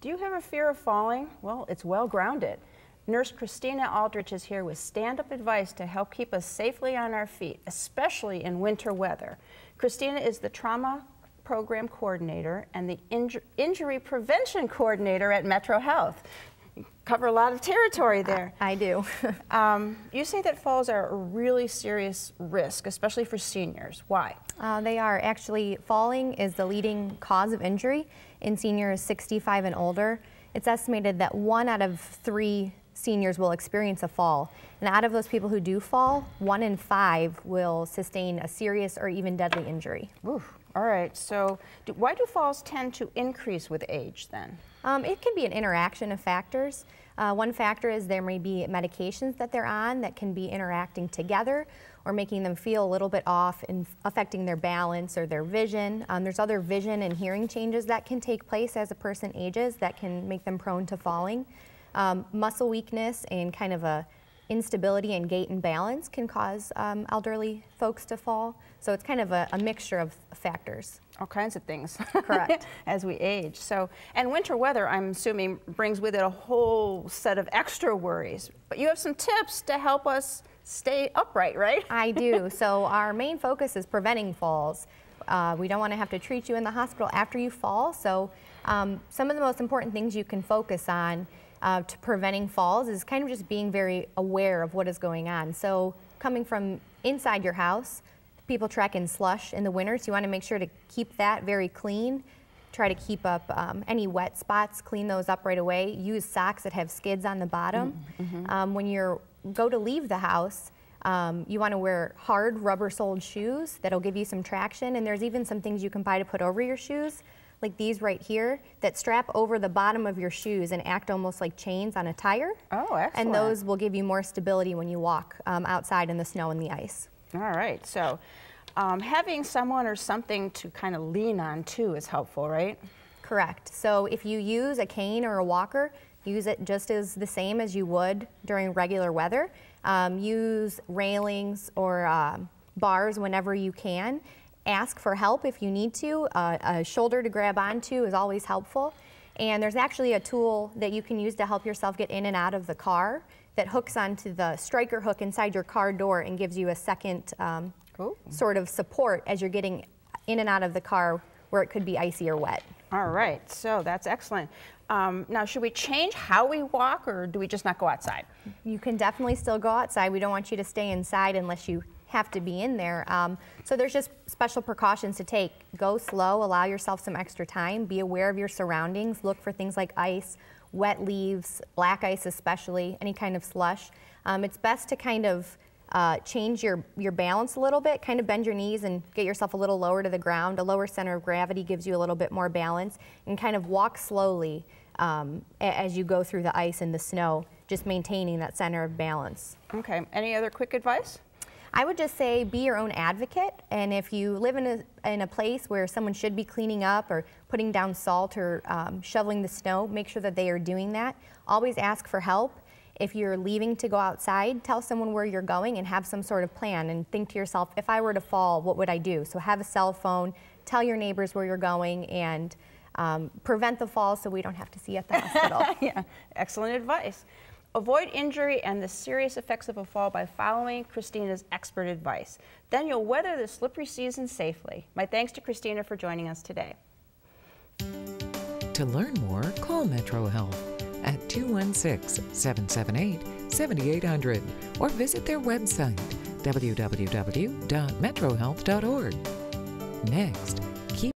Do you have a fear of falling? Well, it's well grounded. Nurse Christina Aldrich is here with stand-up advice to help keep us safely on our feet, especially in winter weather. Christina is the trauma program coordinator and the injury prevention coordinator at MetroHealth. You cover a lot of territory there. I do. You say that falls are a really serious risk, especially for seniors. Why? They are. Actually, falling is the leading cause of injury in seniors 65 and older. It's estimated that 1 out of 3 seniors will experience a fall. And out of those people who do fall, 1 in 5 will sustain a serious or even deadly injury. Oof. All right, so why do falls tend to increase with age then? It can be an interaction of factors. One factor is there may be medications that they're on that can be interacting together or making them feel a little bit off and affecting their balance or their vision. There's other vision and hearing changes that can take place as a person ages that can make them prone to falling. Muscle weakness and kind of a instability in gait and balance can cause elderly folks to fall. So it's kind of a mixture of factors. All kinds of things. Correct. As we age. So, and winter weather, I'm assuming, brings with it a whole set of extra worries. But you have some tips to help us stay upright, right? I do. So our main focus is preventing falls. We don't want to have to treat you in the hospital after you fall. So some of the most important things you can focus on to preventing falls is kind of just being very aware of what is going on. So coming from inside your house, people trek in slush in the winter, so you want to make sure to keep that very clean. Try to keep up any wet spots, clean those up right away. Use socks that have skids on the bottom. When you go to leave the house, you want to wear hard rubber-soled shoes that'll give you some traction, and there's even some things you can buy to put over your shoes, like these right here, that strap over the bottom of your shoes and act almost like chains on a tire. Oh, excellent. And those will give you more stability when you walk outside in the snow and the ice. All right, so having someone or something to kind of lean on too is helpful, right? Correct. So if you use a cane or a walker, use it just as the same as you would during regular weather. Use railings or bars whenever you can. Ask for help if you need to. A shoulder to grab onto is always helpful. And there's actually a tool that you can use to help yourself get in and out of the car that hooks onto the striker hook inside your car door and gives you a second sort of support as you're getting in and out of the car where it could be icy or wet. All right, so that's excellent. Now, should we change how we walk, or do we just not go outside? You can definitely still go outside. We don't want you to stay inside unless you have to be in there. So there's just special precautions to take. Go slow, allow yourself some extra time, be aware of your surroundings, look for things like ice, wet leaves, black ice especially, any kind of slush. It's best to kind of change your balance a little bit, kind of bend your knees and get yourself a little lower to the ground. A lower center of gravity gives you a little bit more balance, and kind of walk slowly as you go through the ice and the snow, just maintaining that center of balance. Okay, any other quick advice? I would just say be your own advocate, and if you live in a place where someone should be cleaning up or putting down salt or shoveling the snow, make sure that they are doing that. Always ask for help. If you're leaving to go outside, tell someone where you're going and have some sort of plan, and think to yourself, if I were to fall, what would I do? So have a cell phone, tell your neighbors where you're going, and prevent the fall so we don't have to see you at the hospital. Yeah, excellent advice. Avoid injury and the serious effects of a fall by following Christina's expert advice. Then you'll weather the slippery season safely. My thanks to Christina for joining us today. To learn more, call MetroHealth at 216-778-7800 or visit their website, www.metrohealth.org. Next,